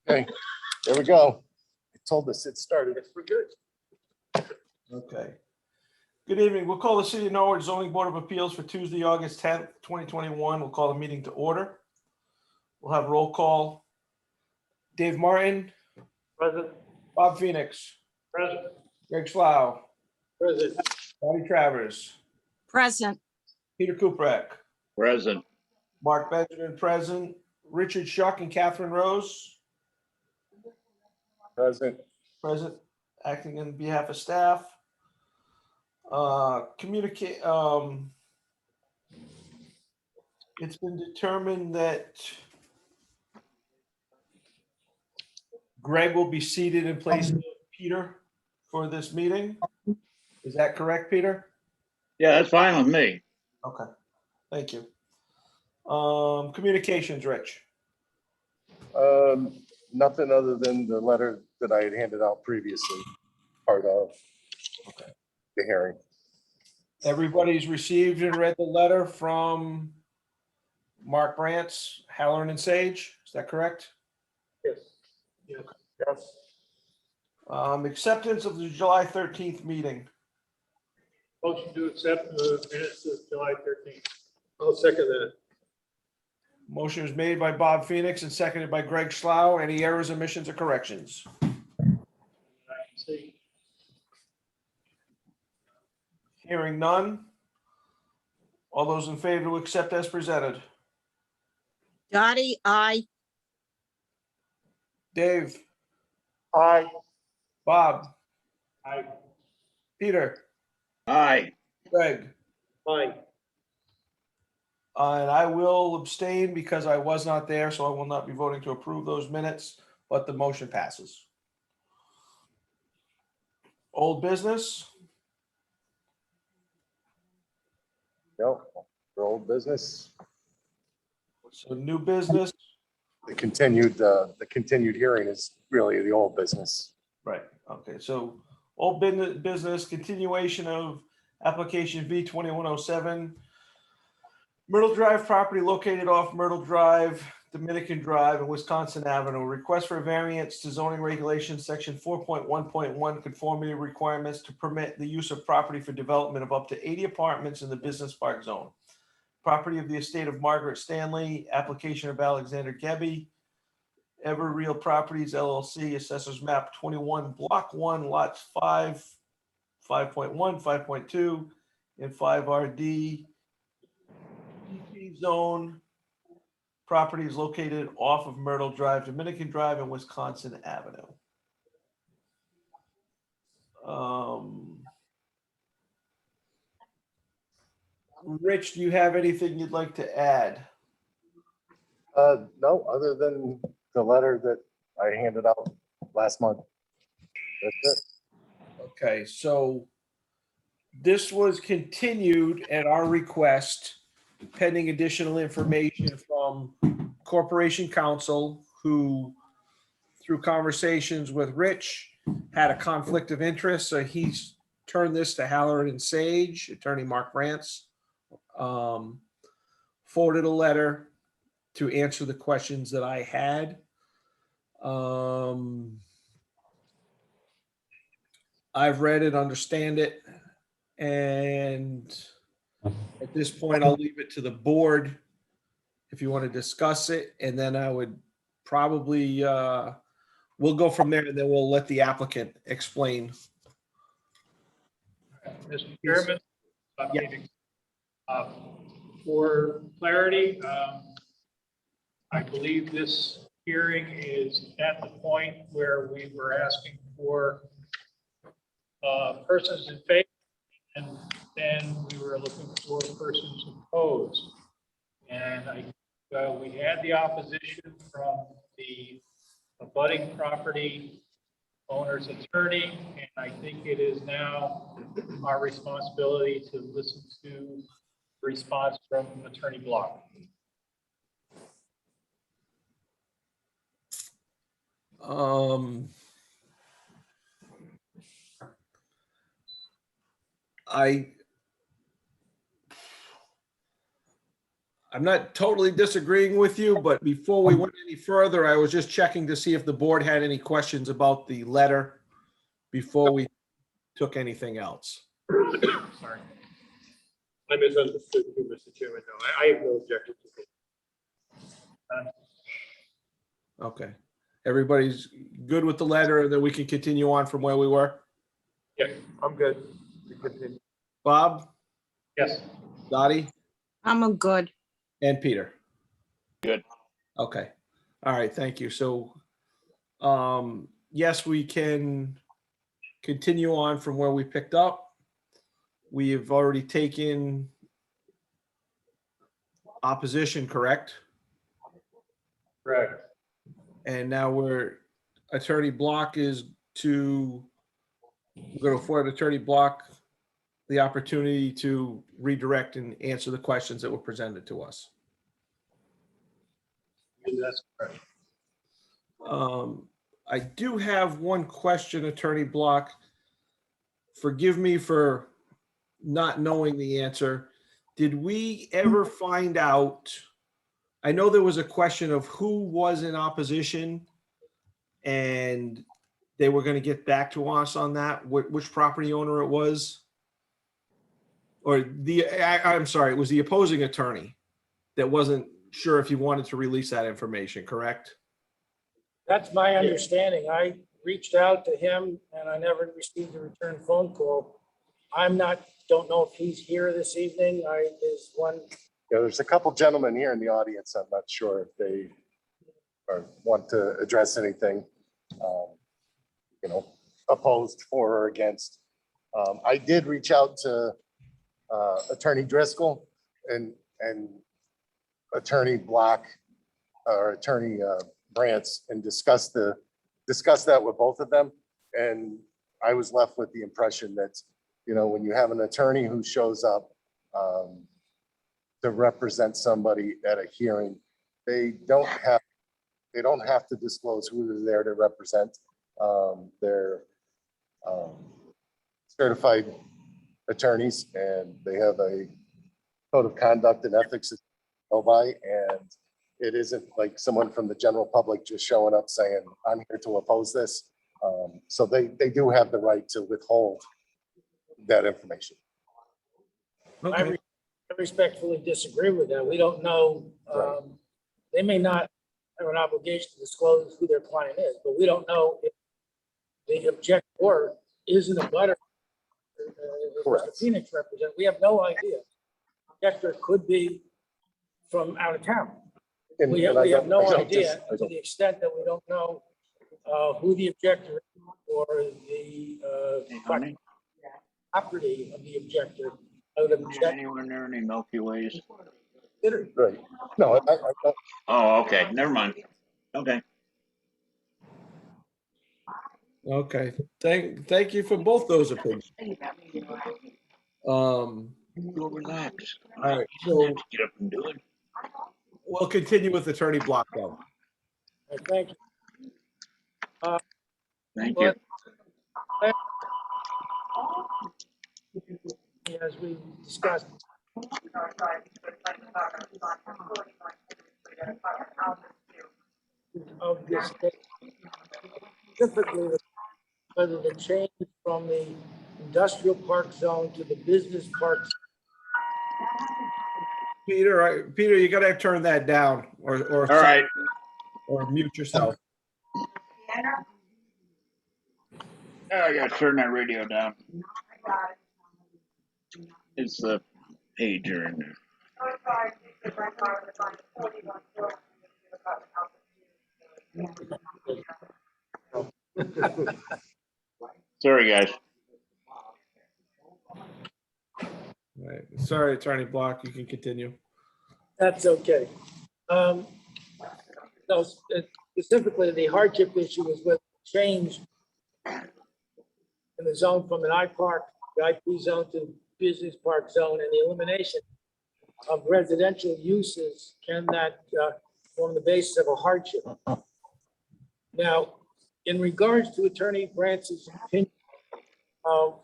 Okay, there we go. I told us it started. We're good. Okay. Good evening. We'll call the City of Norwich Zoning Board of Appeals for Tuesday, August 10th, 2021. We'll call the meeting to order. We'll have roll call. Dave Martin, Present. Bob Phoenix, Present. Greg Slough, Present. Bonnie Travers, Present. Peter Kuprak, Present. Mark Benjamin present, Richard Shuck and Catherine Rose Present. present, acting on behalf of staff. Communicate, it's been determined that Greg will be seated in place of Peter for this meeting. Is that correct, Peter? Yeah, that's fine with me. Okay, thank you. Communications, Rich. Nothing other than the letter that I had handed out previously, part of the hearing. Everybody's received and read the letter from Mark Brantz, Halloran and Sage. Is that correct? Yes. Yes. Yes. Acceptance of the July 13th meeting. Motion to accept the minutes of July 13th. I'll second that. Motion is made by Bob Phoenix and seconded by Greg Slough. Any errors, omissions, or corrections? I can see. Hearing none. All those in favor to accept as presented? Dottie, aye. Dave, Aye. Bob, Aye. Peter, Aye. Greg. Aye. And I will abstain because I was not there, so I will not be voting to approve those minutes, but the motion passes. Old business, No, for old business, so new business, the continued hearing is really the old business. right, okay, so old business, continuation of application V 2107. Myrtle Drive property located off Myrtle Drive, Dominican Drive, and Wisconsin Avenue. Request for a variance to zoning regulations, section 4.1.1, conformity requirements to permit the use of property for development of up to 80 apartments in the business park zone. Property of the estate of Margaret Stanley, application of Alexander Gebby, Ever Real Properties LLC, assessors map 21, block 1, lots 5, 5.1, 5.2, and 5RD. Zone. Property is located off of Myrtle Drive, Dominican Drive, and Wisconsin Avenue. Rich, do you have anything you'd like to add? No, other than the letter that I handed out last month. That's it. Okay, so this was continued at our request pending additional information from Corporation Counsel, who through conversations with Rich had a conflict of interest. So he's turned this to Halloran and Sage, attorney Mark Brantz, forwarded a letter to answer the questions that I had. I've read it, understand it, and at this point, I'll leave it to the board if you want to discuss it, and then I would probably, we'll go from there, and then we'll let the applicant explain. Mr. Chairman. Yeah. For clarity, I believe this hearing is at the point where we were asking for persons in favor, and then we were looking for persons opposed. And we had the opposition from the abutting property owner's attorney, and I think it is now our responsibility to listen to the response from Attorney Block. I'm not totally disagreeing with you, but before we went any further, I was just checking to see if the board had any questions about the letter before we took anything else. Sorry. I misunderstood you, Mr. Chairman. No, I have no objection to it. Okay. Everybody's good with the letter, and then we can continue on from where we were? Yeah, I'm good. We continue. Bob, Yes. Dottie, I'm a good. and Peter? Good. Okay. All right, thank you. So, yes, we can continue on from where we picked up. We have already taken opposition, correct? Correct. And now Attorney Block we're going to afford Attorney Block the opportunity to redirect and answer the questions that were presented to us. That's correct. I do have one question, Attorney Block. Forgive me for not knowing the answer. Did we ever find out? I know there was a question of who was in opposition, and they were going to get back to us on that, which property owner it was. Or I'm sorry, it was the opposing attorney that wasn't sure if he wanted to release that information, correct? That's my understanding. I reached out to him and I never received a return phone call. Don't know if he's here this evening. Is one, Yeah, there's a couple gentlemen here in the audience. I'm not sure if they want to address anything, opposed for or against. I did reach out to Attorney Driscoll and Attorney Block or Attorney Brantz and discuss that with both of them. And I was left with the impression that, when you have an attorney who shows up to represent somebody at a hearing, they don't have to disclose who they're there to represent. They're certified attorneys and they have a code of conduct and ethics to go by, and it isn't like someone from the general public just showing up saying, I'm here to oppose this. So they do have the right to withhold that information. Okay. I respectfully disagree with that. We don't know. Right. They may not have an obligation to disclose who their client is, but we don't know if the objector isn't a butter. Correct. Mr. Phoenix represent. We have no idea. Objector could be from out of town. And- We and I have don't- no I don't idea dis- I to don't- the extent that we don't know who the objector is or the Hey, honey, property of the objector. I would is there object. anywhere near any Milky Ways? Right. No, I don't. Oh, okay, never mind. Okay. Okay. Thank you for both those opinions. Go relax. All right, so Get up and do it. we'll continue with Attorney Block though. Thank you. Thank you. As we discussed, of this, specifically whether the change from the industrial park zone to the business park. Peter, you gotta turn that down or All right. or mute yourself. I gotta turn that radio down. It's the pager in there. Sorry, guys. All right. Sorry, Attorney Block, you can continue. That's okay. So specifically, the hardship issue is with change in the zone from an I park, the IP zone to business park zone, and the elimination of residential uses. Can that form the basis of a hardship? Now, in regards to Attorney Brantz's opinion of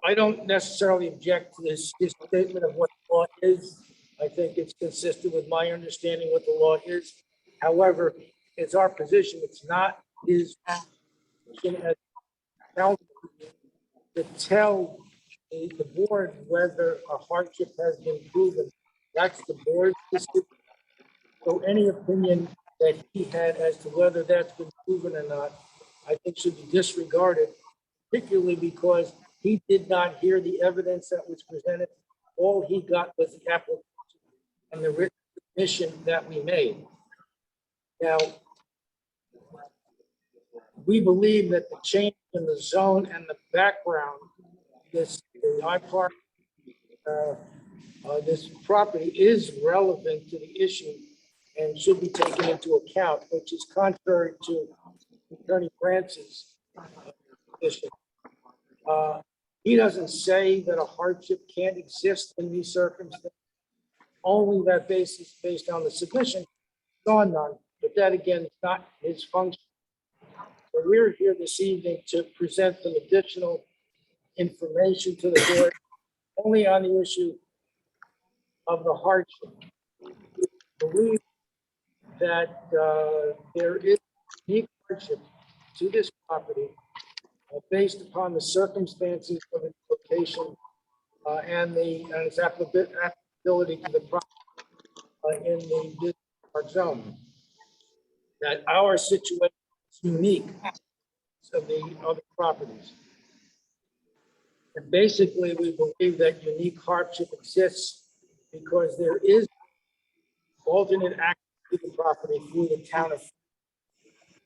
I don't necessarily object to his statement of what the law is. I think it's consistent with my understanding what the law is. However, it's our position, it's not his position as counsel to tell the board whether a hardship has been proven. That's the board's decision. So any opinion that he had as to whether that's been proven or not, I think should be disregarded, particularly because he did not hear the evidence that was presented. All he got was the application and the written submission that we made. Now, we believe that the change in the zone and the background, the I-Park, this property is relevant to the issue and should be taken into account, which is contrary to Attorney Francis' position. He doesn't say that a hardship can't exist in these circumstances. Only that basis based on the submission, gone none, but that again is not his function. So we're here this evening to present some additional information to the board, only on the issue of the hardship. We believe that there is unique hardship to this property based upon the circumstances of its location and its applicability to the property in the business park zone. That our situation is unique to the other properties. And basically, we believe that unique hardship exists because there is alternate access to the property through the town of,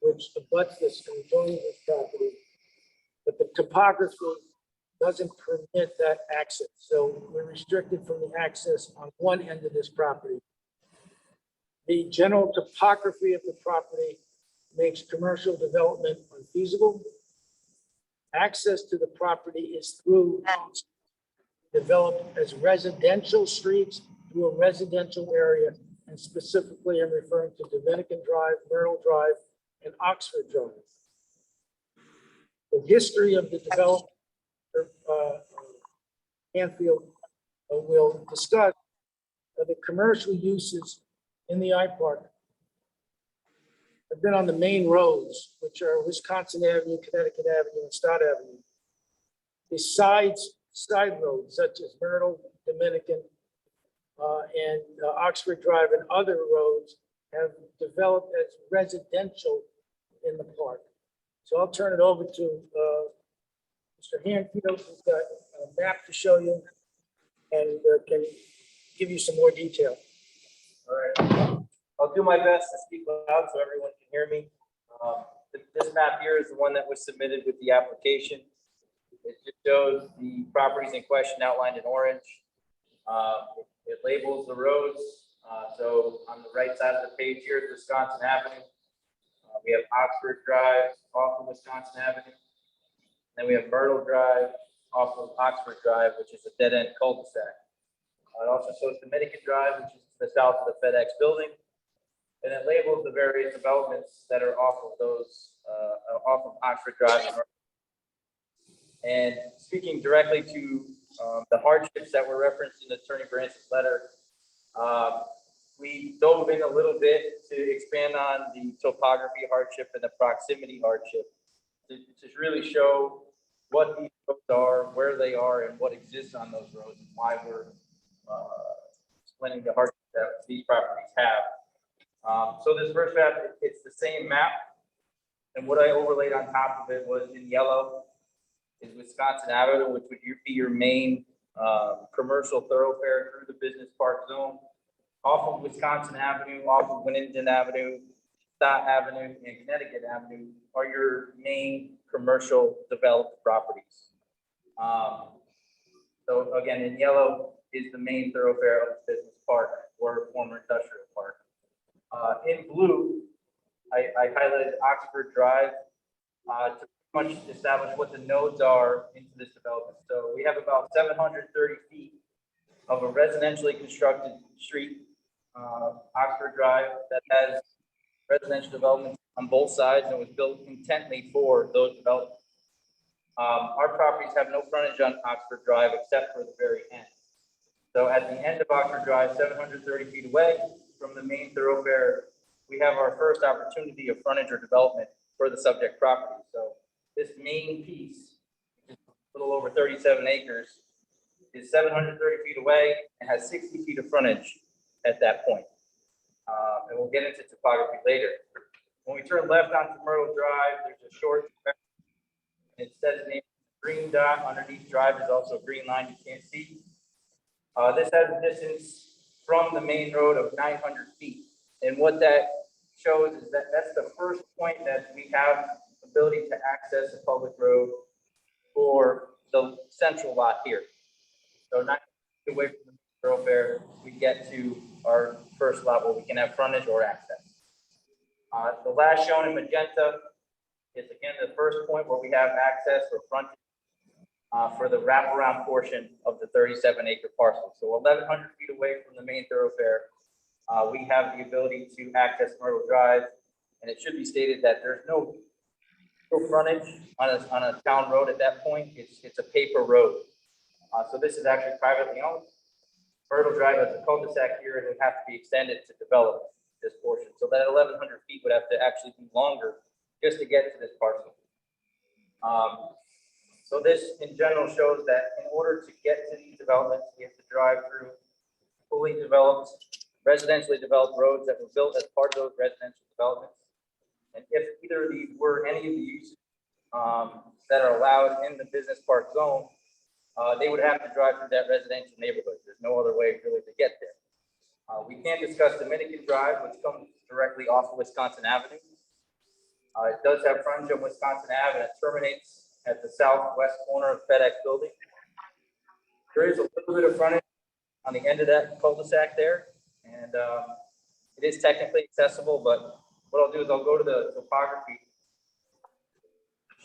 which abuts this and joins this property. But the topography doesn't permit that access. So we're restricted from the access on one end of this property. The general topography of the property makes commercial development unfeasible. Access to the property is through developed as residential streets through a residential area. And specifically, I'm referring to Dominican Drive, Myrtle Drive, and Oxford Drive. The history of the development, Canfield will discuss the commercial uses in the I-Park have been on the main roads, which are Wisconsin Avenue, Connecticut Avenue, and Stott Avenue. Besides side roads such as Myrtle, Dominican, and Oxford Drive and other roads have developed as residential in the park. So I'll turn it over to Mr. Hanfield, who's got a map to show you and can give you some more detail. All right, I'll do my best to speak loud so everyone can hear me. This map here is the one that was submitted with the application. It just shows the properties in question outlined in orange. It labels the roads. So on the right side of the page here is Wisconsin Avenue. We have Oxford Drive off of Wisconsin Avenue. Then we have Myrtle Drive off of Oxford Drive, which is a dead end cul-de-sac. It also shows Dominican Drive, which is to the south of the FedEx building. And it labels the various developments that are off of those, off of Oxford Drive. And speaking directly to the hardships that were referenced in Attorney Brance's letter, we dove in a little bit to expand on the topography hardship and the proximity hardship to really show what these roads are, where they are, and what exists on those roads, and why we're explaining the hardship that these properties have. So this first map, it's the same map, and what I overlaid on top of it was in yellow is Wisconsin Avenue, which would be your main commercial thoroughfare through the business park zone. Off of Wisconsin Avenue, off of Winnington Avenue, Stott Avenue, and Connecticut Avenue are your main commercial developed properties. So again, in yellow is the main thoroughfare of the business park or former industrial park. In blue, I highlighted Oxford Drive to pretty much establish what the nodes are into this development. So we have about 730 feet of a residentially constructed street, Oxford Drive, that has residential development on both sides and was built intently for those developments. Our properties have no frontage on Oxford Drive except for the very end. So at the end of Oxford Drive, 730 feet away from the main thoroughfare, we have our first opportunity of frontage or development for the subject property. So this main piece, which is a little over 37 acres, is 730 feet away and has 60 feet of frontage at that point. And we'll get into topography later. When we turn left onto Myrtle Drive, there's a short, it says name green dot underneath drive is also a green line you can't see. This has a distance from the main road of 900 feet. And what that shows is that that's the first point that we have ability to access a public road for the central lot here. So 900 feet away from the thoroughfare, we get to our first level. We can have frontage or access. The last shown in magenta is again the first point where we have access for frontage for the wraparound portion of the 37-acre parcel. So 1,100 feet away from the main thoroughfare, we have the ability to access Myrtle Drive. And it should be stated that there's no frontage on a town road at that point. It's a paper road. So this is actually privately owned. Myrtle Drive has a cul-de-sac here and would have to be extended to develop this portion. So that 1,100 feet would have to actually be longer just to get to this parcel. So this in general shows that in order to get to these developments, we have to drive through fully developed, residentially developed roads that were built as part of those residential developments. And if either of these were any of the uses that are allowed in the business park zone, they would have to drive through that residential neighborhood. There's no other way really to get there. We can't discuss Dominican Drive, which comes directly off of Wisconsin Avenue. It does have frontage on Wisconsin Avenue. It terminates at the southwest corner of FedEx building. There is a little bit of frontage on the end of that cul-de-sac there. And it is technically accessible, but what I'll do is I'll go to the topography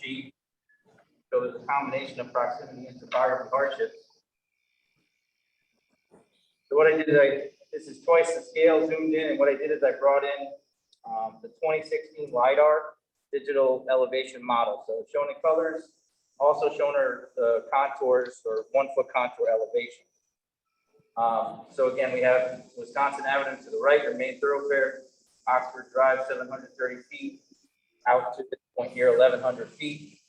sheet. So there's a combination of proximity and topography hardships. So what I did is this is twice the scale zoomed in, and what I did is I brought in the 2016 LiDAR digital elevation model. So it's shown in colors, also shown are the contours or 1 foot contour elevation. So again, we have Wisconsin Avenue to the right, our main thoroughfare, Oxford Drive, 730 feet, out to this point here, 1,100 feet.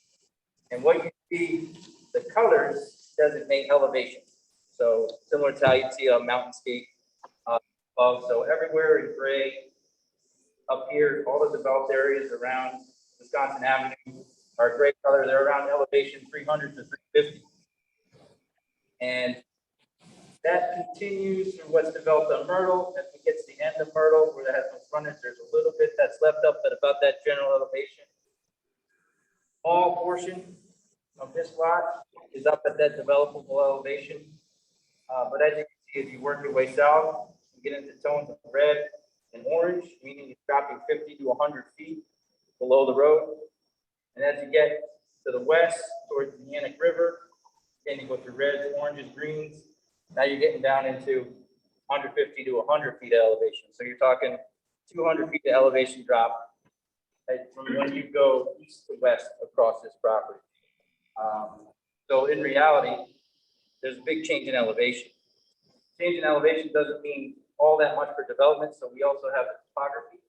And what you see, the colors designate elevation. So similar to how you see a mountainscape above. So everywhere in gray, up here, all the developed areas around Wisconsin Avenue are gray color. They're around elevation 300 to 350. And that continues through what's developed on Myrtle. As we get to the end of Myrtle, where that has no frontage, there's a little bit that's left up at about that general elevation. All portion of this lot is up at that developable elevation. But as you can see, as you work your way south, you get into tones of red and orange, meaning you're dropping 50 to 100 feet below the road. And as you get to the west towards the Yannick River, then you go through reds, oranges, greens. Now you're getting down into 150 to 100 feet of elevation. So you're talking 200 feet of elevation drop from when you go east to west across this property. So in reality, there's a big change in elevation. Change in elevation doesn't mean all that much for development. So we also have the topography.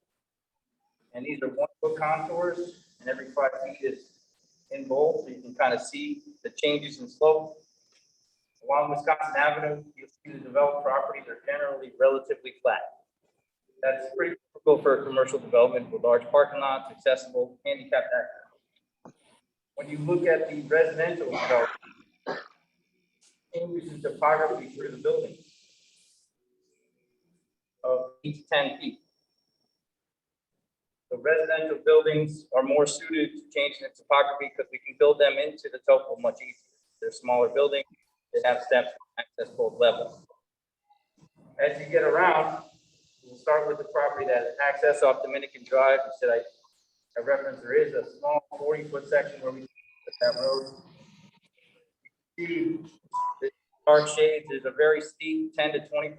And these are 1 foot contours, and every 5 feet is in bold, so you can kind of see the changes in slope. Along Wisconsin Avenue, you'll see the developed properties are generally relatively flat. That's pretty typical for a commercial development with large parking lots, accessible, handicapped access. When you look at the residential development, changes in topography through the building of 8 to 10 feet. The residential buildings are more suited to changing the topography because we can build them into the topo much easier. They're smaller buildings, they have steps to access both levels. As you get around, we'll start with the property that has access off Dominican Drive. I said I referenced there is a small 40-foot section where we put that road. You see the dark shades, there's a very steep 10 to 20%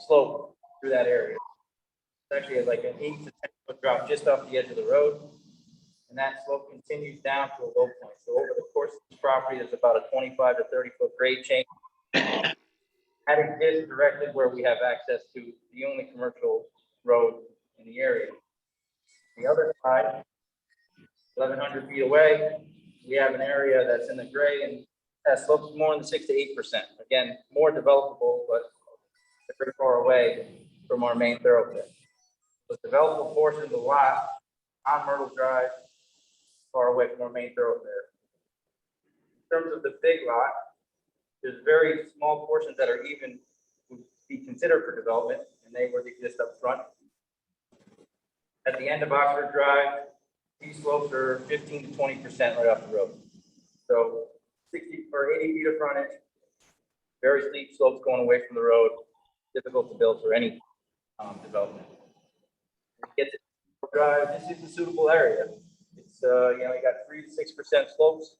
slope through that area. It's actually like an 8 to 10 foot drop just off the edge of the road. and that slope continues down to a low point. So over the course of this property, there's about a 25 to 30-foot grade change. That exists directly where we have access to the only commercial road in the area. The other side, 1,100 feet away, we have an area that's in the gray and that slopes more than 6 to 8%. Again, more developable, but very far away from our main thoroughfare. The developable portion of the lot on Myrtle Drive, far away from our main thoroughfare. In terms of the big lot, there's very small portions that are even would be considered for development, and they would exist up front. At the end of Oxford Drive, these slopes are 15 to 20% right off the road. So 60 or 80 feet of frontage, very steep slopes going away from the road, difficult to build for any development. Get to Drive, this is a suitable area. It's you got 3 to 6% slopes,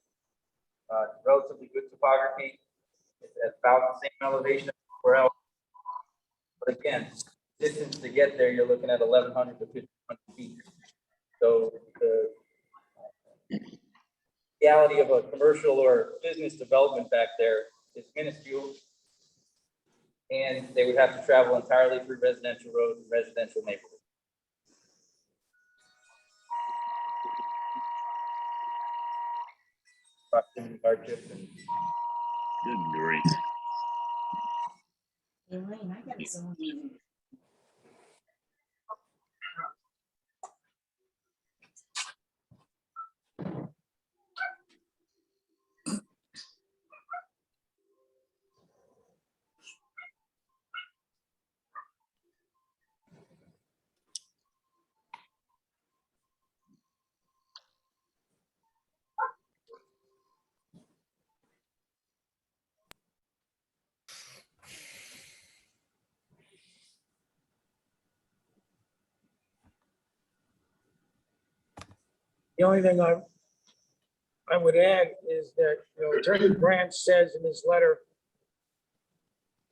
relatively good topography. It's at about the same elevation as where else. But again, distance to get there, you're looking at 1,100 to 1,500 feet. So the reality of a commercial or business development back there is minuscule. And they would have to travel entirely through residential roads and residential neighborhoods. Proximity hardship and Good grief. Elaine, I got some. The only thing I would add is that, Attorney Brandt says in his letter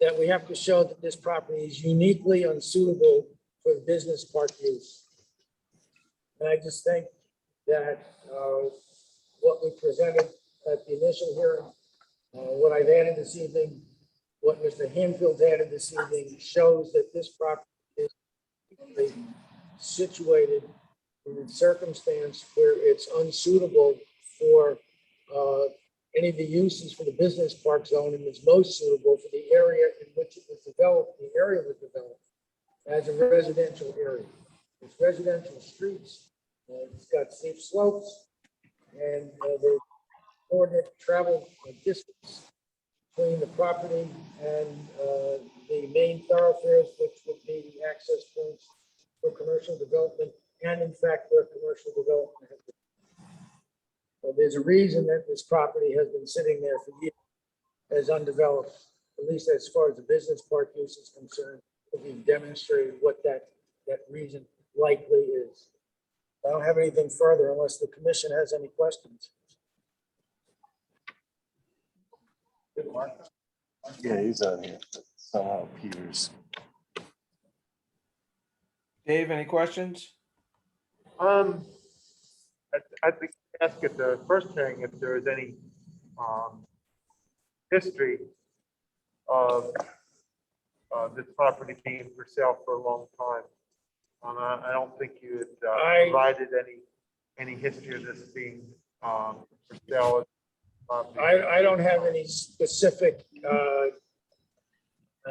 that we have to show that this property is uniquely unsuitable for the business park use. And I just think that what we presented at the initial hearing, what I've added this evening, what Mr. Hanfield added this evening shows that this property is situated in a circumstance where it's unsuitable for any of the uses for the business park zone, and is most suitable for the area in which it was developed. The area was developed as a residential area. It's residential streets. It's got steep slopes, and the coordinate travel distance between the property and the main thoroughfares, which would be the access points for commercial development, and in fact, where commercial development has been. So there's a reason that this property has been sitting there for years as undeveloped, at least as far as the business park use is concerned. We've demonstrated what that reason likely is. I don't have anything further unless the commission has any questions. Good, Mark. Yeah, he's on here. Somehow Peters. Dave, any questions? I think ask at the first hearing if there is any history of this property being for sale for a long time. I don't think you had provided any history of this being for sale. I don't have any specific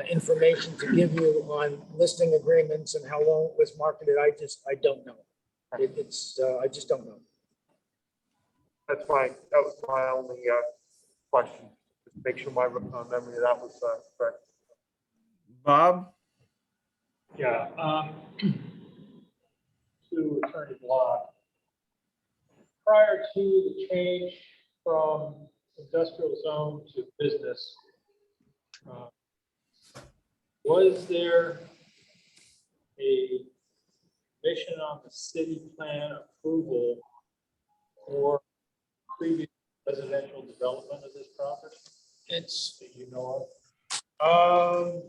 information to give you on listing agreements and how long it was marketed. I don't know. I just don't know. That was my only question. Just make sure my memory of that was correct. Bob? Yeah, to Attorney Block. Prior to the change from industrial zone to business, was there a mission on the city plan approval for previous residential development of this property It's, that you know of?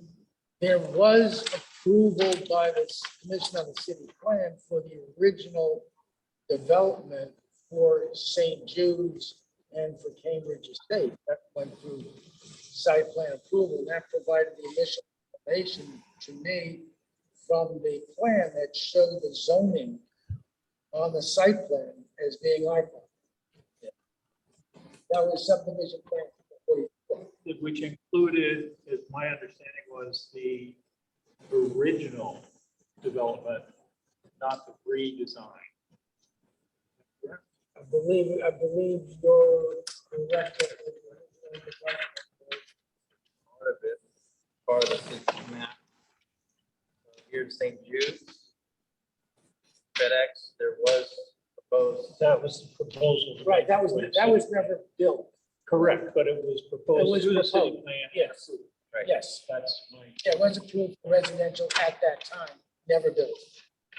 there was approval by the commission on the city plan for the original development for St. Jude's and for Cambridge Estate. That went through site plan approval. And that provided the initial information to me from the plan that showed the zoning on the site plan as being our plan. That was subdivision plan 44. Which included, as my understanding was, the original development, not the redesign. I believe your correct. Part of this map. Here's St. Jude's. FedEx, there was proposed. That was the proposal. Right, that was never built. Correct, but it was It proposed was to the city proposed, plan. yes. Right. Yes, That's my. yeah, it was approved for residential at that time, never built.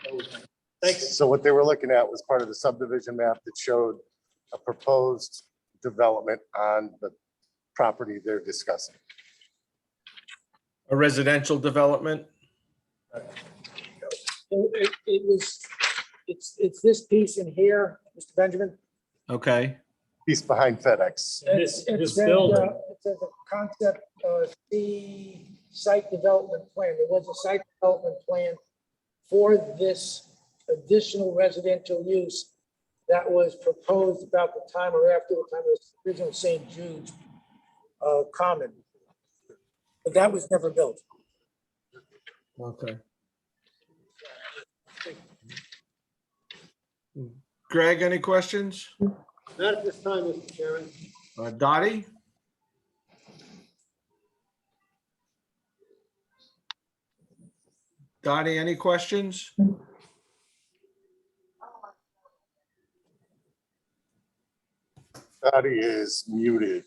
that was my- Thank you. So what they were looking at was part of the subdivision map that showed a proposed development on the property they're discussing. A residential development? It was, it's this piece in here, Mr. Benjamin. Okay, Piece behind FedEx. This It says, building, It says a concept, C site development plan. There was a site development plan for this additional residential use that was proposed about the time or after the time of the original St. Jude's common. But that was never built. okay. Greg, any questions? Not at this time, Mr. Chairman. Dottie? Dottie, any questions? Dottie is muted.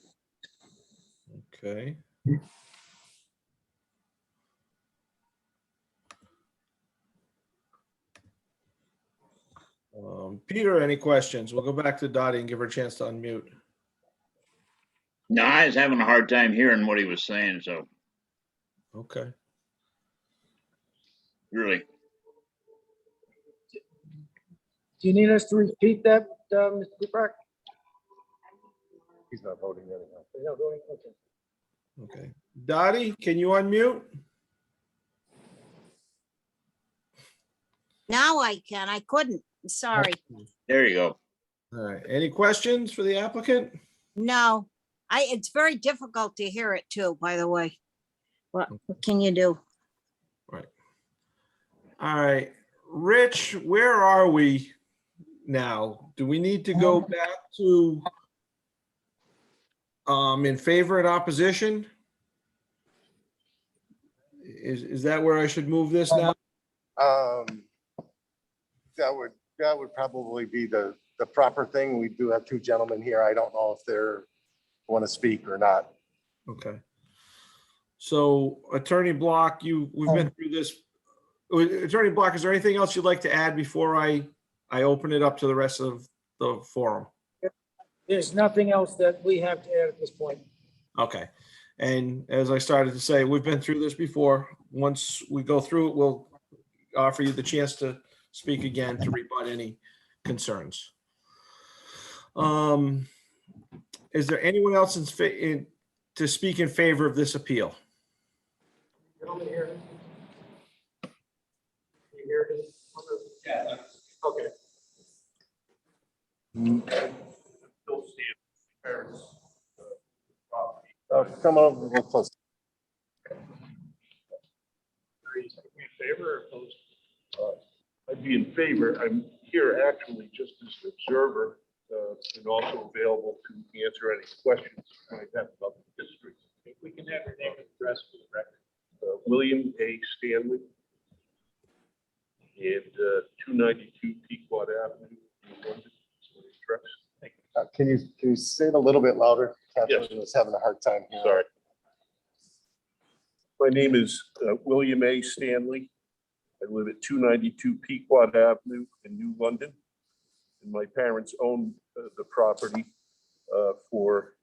Okay. Peter, any questions? We'll go back to Dottie and give her a chance to unmute. No, I was having a hard time hearing what he was saying, so Okay. really. Do you need us to repeat that, Mr. Cooper? He's not voting anyhow. No, go ahead. Okay. Okay. Dottie, can you unmute? Now I can. I couldn't. Sorry. There you go. All right. Any questions for the applicant? No, it's very difficult to hear it too, by the way. What can you do? All right. Rich, where are we now? Do we need to go back to in favor and opposition? Is that where I should move this now? That would probably be the proper thing. We do have two gentlemen here. I don't know if they're want to speak or not. Okay. So Attorney Block, we've been through this. Attorney Block, is there anything else you'd like to add before I open it up to the rest of the forum? There's nothing else that we have to add at this point. Okay. And as I started to say, we've been through this before. Once we go through it, we'll offer you the chance to speak again to rebut any concerns. Is there anyone else to speak in favor of this appeal? Gentlemen here. You hear this? Yeah. Okay. Still stand parents. Property. Come over a little closer. in favor or opposed? I'd be in favor. I'm here actually just as an observer and also available to answer any questions you might have about the history. If we can have your name and address for the record. William A. Stanley and 292 Pequot Avenue in London. Can you say it a little bit louder? Catherine Yes. was having a hard time hearing. Sorry. My name is William A. Stanley. I live at 292 Pequot Avenue in New London. And my parents owned the property for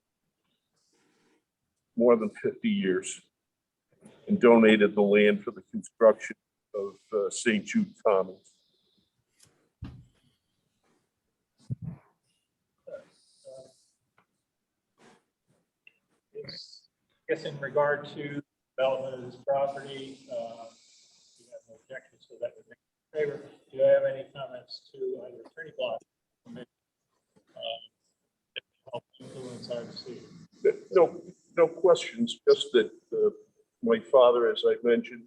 more than 50 years and donated the land for the construction of St. Jude Commons. it's, I guess in regard to development of this property, you have no objections, so that would make it in favor. Do you have any comments to either Attorney Block? Help influence our decision. No, no questions, just that my father, as I mentioned,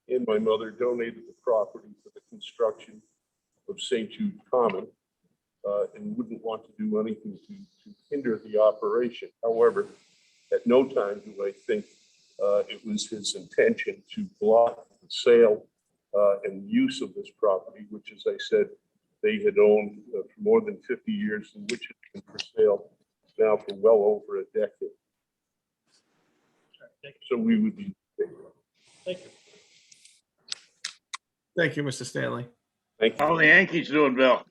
and my mother donated the property for the construction of St. Jude Common, and wouldn't want to do anything to hinder the operation. However, at no time do I think it was his intention to block the sale and use of this property, which, as I said, they had owned for more than 50 years, and which has been for sale now for well over a decade. So we would be. Thank you. Thank you, Mr. Stanley. Thank you. How are the Yankees doing, Bill?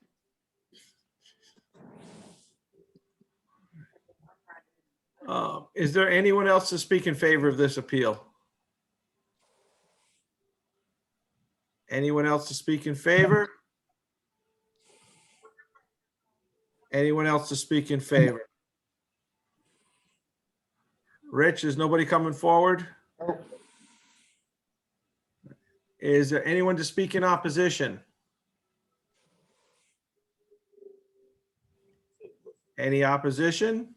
Is there anyone else to speak in favor of this appeal? Anyone else to speak in favor? Anyone else to speak in favor? Rich, is nobody coming forward? Is there anyone to speak in opposition? Any opposition?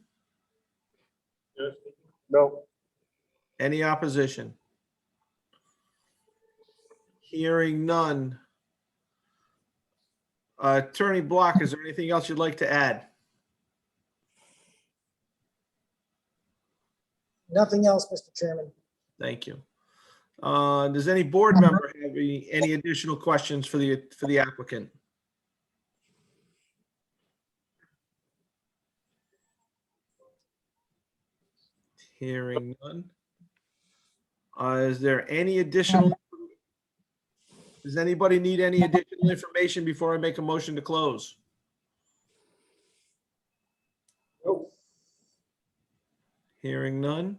No, Any opposition? Hearing none. Attorney Block, is there anything else you'd like to add? Nothing else, Mr. Chairman. Thank you. Does any board member have any additional questions for the applicant? Hearing none. Is there any additional? Does anybody need any additional information before I make a motion to close? Nope. Hearing none.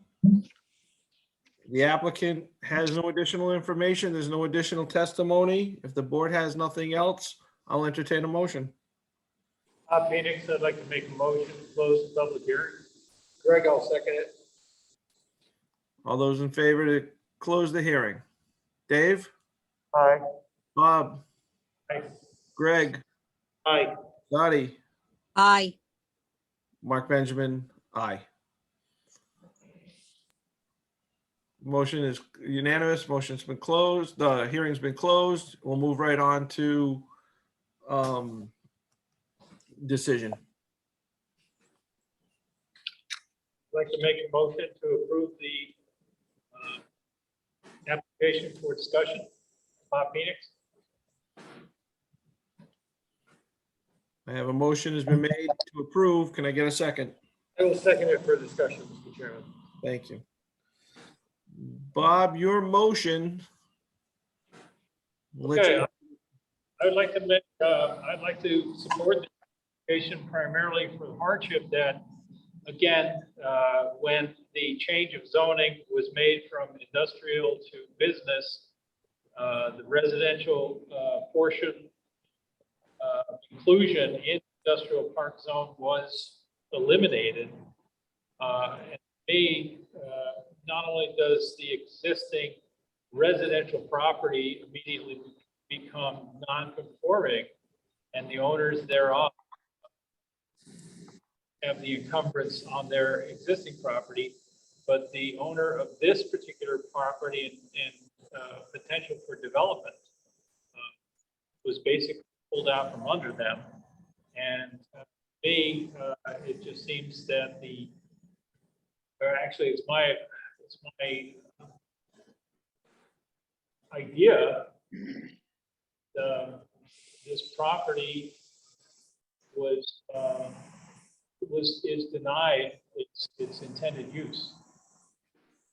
The applicant has no additional information. There's no additional testimony. If the board has nothing else, I'll entertain a motion. Phoenix, I'd like to make a motion to close the public hearing. Greg, I'll second it. All those in favor to close the hearing? Dave? Aye. Bob? Aye. Greg? Aye. Dottie? Aye. Mark Benjamin? Aye. Motion is unanimous. Motion's been closed. The hearing's been closed. We'll move right on to decision. I'd like to make a motion to approve the application for discussion. Bob Phoenix. I have a motion has been made to approve. Can I get a second? I will second it for discussion, Mr. Chairman. Thank you. Bob, your motion. Okay. I'd like to make, I'd like to support the application primarily for the hardship that, again, when the change of zoning was made from industrial to business, the residential portion inclusion in industrial park zone was eliminated. And to me, not only does the existing residential property immediately become non-conforming and the owners thereof have the encumbrance on their existing property, but the owner of this particular property and potential for development was basically pulled out from under them. And to me, it just seems that or actually it's my idea this property is denied its intended use.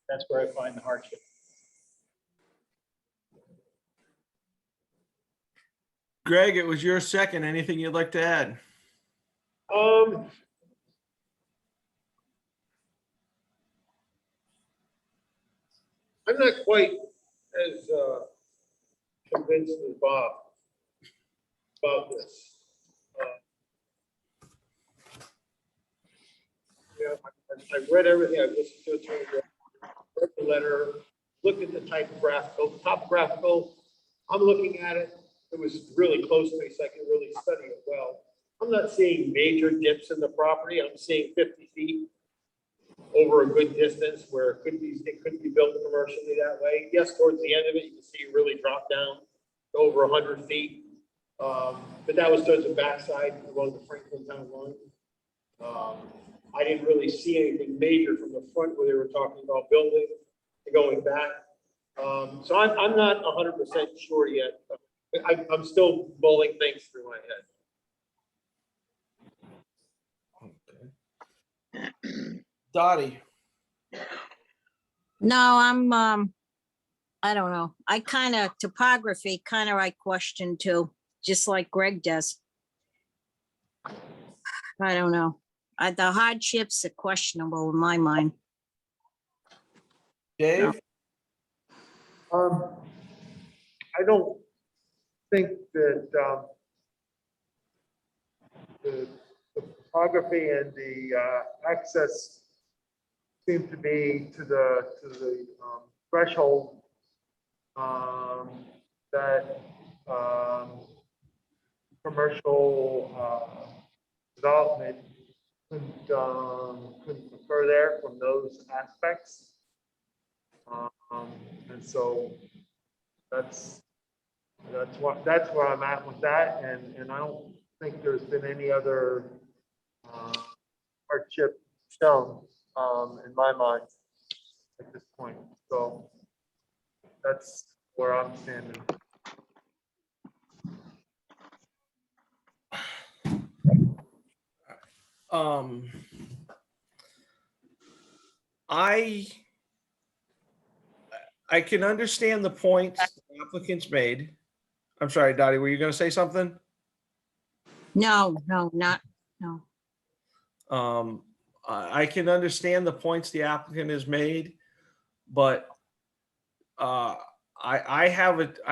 That's where I find the hardship. Greg, it was your second. Anything you'd like to add? I'm not quite as convinced as Bob about this. Yeah, I read everything, I've listened to it, read the letter, looked at the topographical, I'm looking at it, it was really close to me, so I can really study it well. I'm not seeing major dips in the property, I'm seeing 50 feet over a good distance where it could be built commercially that way. Yes, towards the end of it, you can see it really drop down to over 100 feet. But that was towards the backside along the Franklin Town line. I didn't really see anything major from the front where they were talking about building and going back. So I'm not 100% sure yet. I'm still mulling things through my head. Dottie, No, I don't know. Topography, I question too, just like Greg does. I don't know. The hardships are questionable in my mind. Dave? I don't think that the topography and the access seem to be to the threshold that commercial development couldn't occur there from those aspects. And so that's where I'm at with that, and I don't think there's been any other hardship shown in my mind at this point. So that's where I'm standing. I can understand the points the applicants made. I'm sorry, Dottie, were you going to say something? No. I can understand the points the applicant has made, but I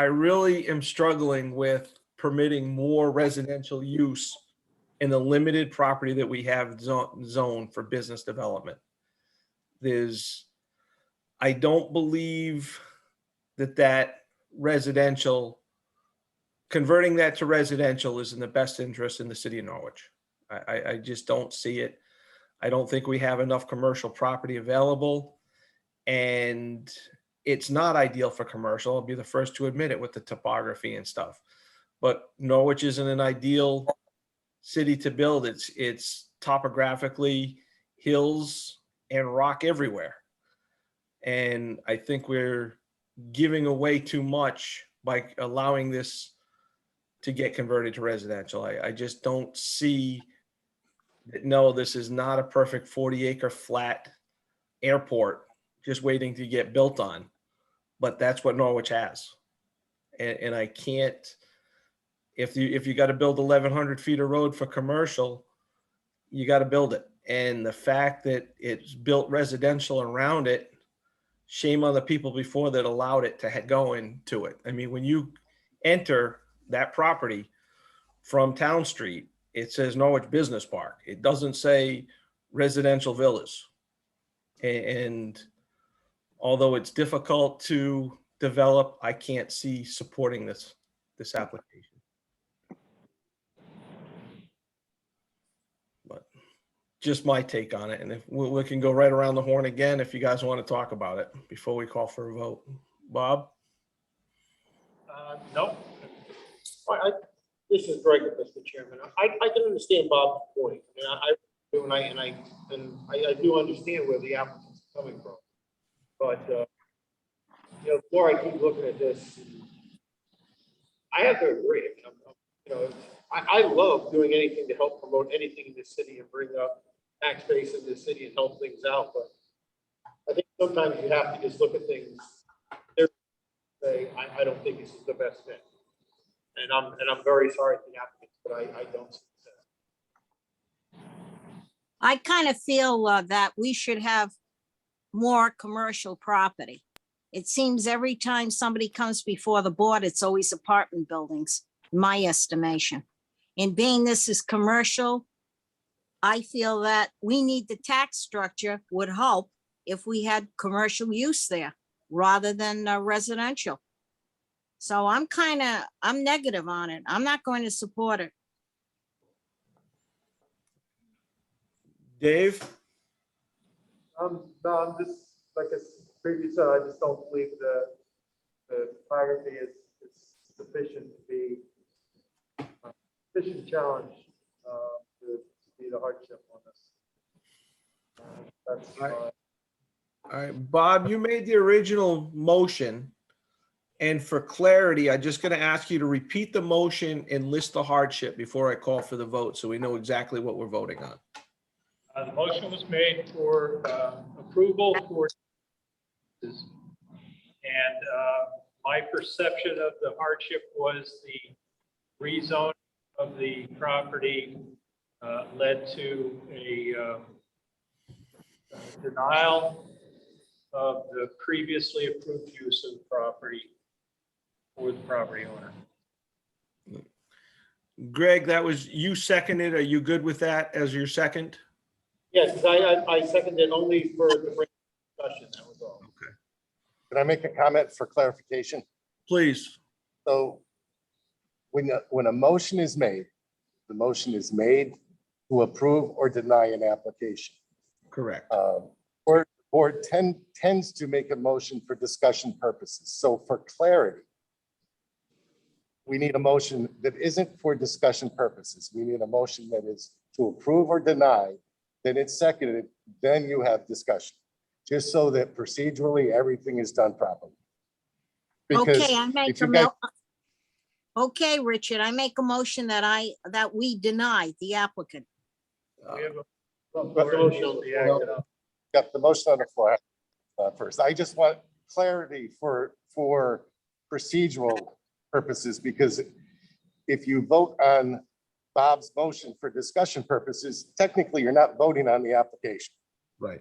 really am struggling with permitting more residential use in the limited property that we have zoned for business development. I don't believe that converting that to residential is in the best interest in the city of Norwich. I just don't see it. I don't think we have enough commercial property available, and it's not ideal for commercial. I'll be the first to admit it with the topography and stuff. But Norwich isn't an ideal city to build. It's topographically hills and rock everywhere. And I think we're giving away too much by allowing this to get converted to residential. I just don't see that. No, this is not a perfect 40-acre flat airport just waiting to get built on, but that's what Norwich has. And I can't, if you got to build 1,100 feet of road for commercial, you got to build it. And the fact that it's built residential around it, shame on the people before that allowed it to go into it. I mean, when you enter that property from Town Street, it says Norwich Business Park. It doesn't say residential villas. And although it's difficult to develop, I can't see supporting this application. But just my take on it. And if we can go right around the horn again, if you guys want to talk about it before we call for a vote. Bob? No. This is Greg, Mr. Chairman. I can understand Bob's point. I do understand where the applicant's coming from. But the more I keep looking at this, I have to agree. I love doing anything to help promote anything in this city and bring up tax base in this city and help things out. But I think sometimes you have to just look at things. Say, I don't think this is the best fit. And I'm very sorry to the applicants, but I don't see that. I kind of feel that we should have more commercial property. It seems every time somebody comes before the board, it's always apartment buildings, in my estimation. And being this is commercial, I feel that we need the tax structure would help if we had commercial use there rather than residential. So I'm negative on it. I'm not going to support it. Dave? No, I'm just, like I previously said, I just don't believe the topography is sufficient to be sufficient challenge to be the hardship on this. That's Right. my. All right, Bob, you made the original motion. And for clarity, I'm just going to ask you to repeat the motion and list the hardship before I call for the vote, so we know exactly what we're voting on. The motion was made for approval for. And my perception of the hardship was the rezone of the property led to a denial of the previously approved use of the property for the property owner. Greg, that was, you seconded. Are you good with that as your second? Yes, I seconded only for the discussion, that was all. Can I make a comment for clarification? Please. So when a motion is made, the motion is made to approve or deny an application. Correct. Board tends to make a motion for discussion purposes. So for clarity, we need a motion that isn't for discussion purposes. We need a motion that is to approve or deny, then it's seconded, then you have discussion, just so that procedurally everything is done properly. Because Okay, I make if a you guys, okay, Richard, I make a motion that we deny the applicant. We have got the motion on the floor first. I just want clarity for procedural purposes, because if you vote on Bob's motion for discussion purposes, technically you're not voting on the application. Right.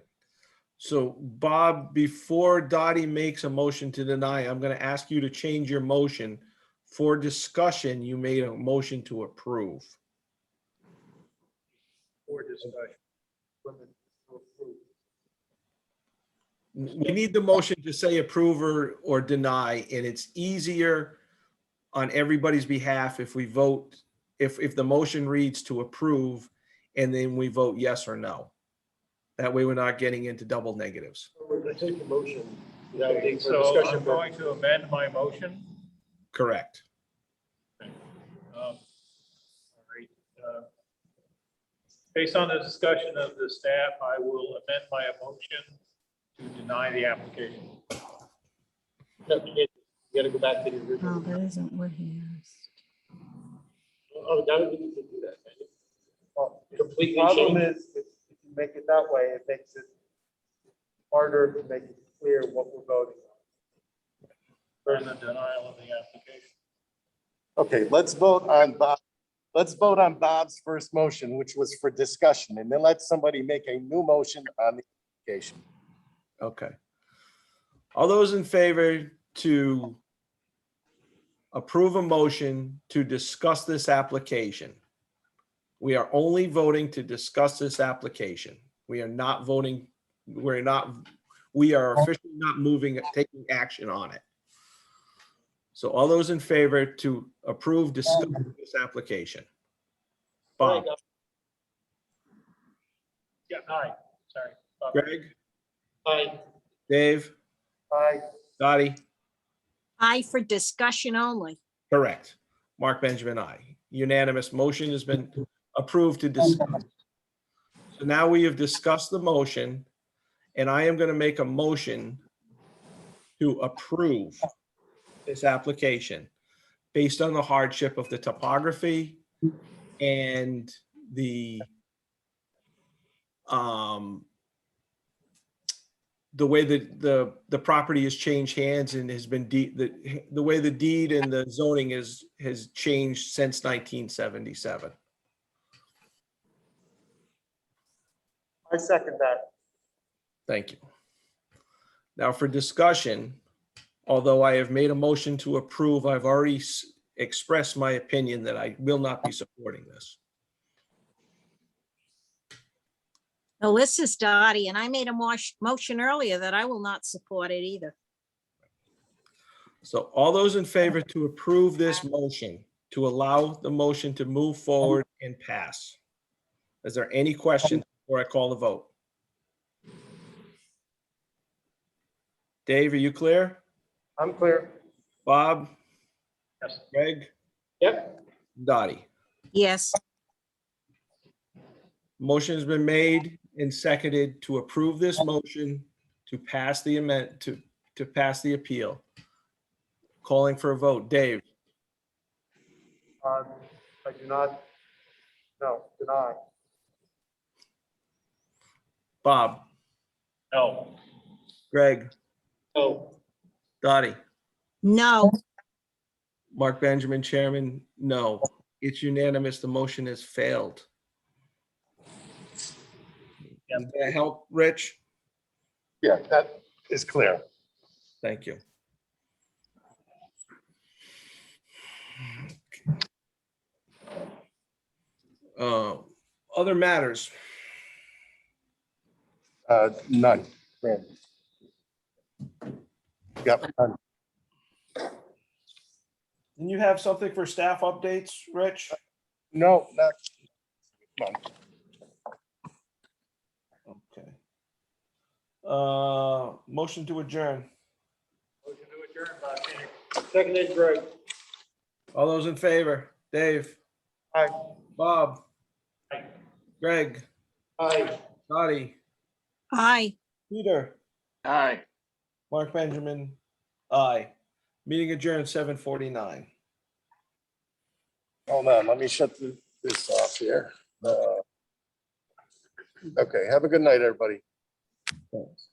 So Bob, before Dottie makes a motion to deny, I'm going to ask you to change your motion. For discussion, you made a motion to approve. for discussion. We need the motion to say approve or deny, and it's easier on everybody's behalf if we vote, if the motion reads to approve and then we vote yes or no. That way we're not getting into double negatives. I take the motion. Okay, so I'm going to amend my motion. Correct. All right. Based on the discussion of the staff, I will amend my motion to deny the application. You gotta go back to the original. that isn't what he asked. Oh, that would be, you can do that, can you? Well, the Completely problem change. is, if you make it that way, it makes it harder to make it clear what we're voting on. For the denial of the application. Okay, let's vote on Bob's first motion, which was for discussion, and then let somebody make a new motion on the application. Okay. All those in favor to approve a motion to discuss this application? We are only voting to discuss this application. We are not voting, we are officially not moving, taking action on it. So all those in favor to approve, discuss this application? Bob, Yeah, aye, sorry. Greg, Aye. Dave, Aye. Dottie? Aye for discussion only. Correct. Mark Benjamin, aye. Unanimous motion has been approved to discuss. So now we have discussed the motion, and I am going to make a motion to approve this application based on the hardship of the topography and the way that the property has changed hands and has been the way the deed and the zoning has changed since 1977. I second that. Thank you. Now for discussion, although I have made a motion to approve, I've already expressed my opinion that I will not be supporting this. No, this is Dottie, and I made a motion earlier that I will not support it either. So all those in favor to approve this motion, to allow the motion to move forward and pass? Is there any questions before I call the vote? Dave, are you clear? I'm clear. Bob, Yes. Greg, Yep. Dottie? Yes, Motion has been made and seconded to approve this motion to pass the to pass the appeal. Calling for a vote. Dave, I do not, no, deny. Bob, No. Greg, No. Dottie, no, Mark Benjamin, Chairman, no. It's unanimous. The motion has failed. Yep. Does that help, Rich? Yeah, that is clear. Thank you. Other matters. None. Randy. Yep, none. Didn't you have something for staff updates, Rich? No, not. None. Okay. Motion to adjourn. Motion to adjourn, Bob. Seconded, Greg. All those in favor? Dave, Aye. Bob, Aye. Greg, Aye. Dottie, aye. Peter, Aye. Mark Benjamin, aye. Meeting adjourned 7:49. Hold on, let me shut this off here. Okay, have a good night, everybody. Thanks.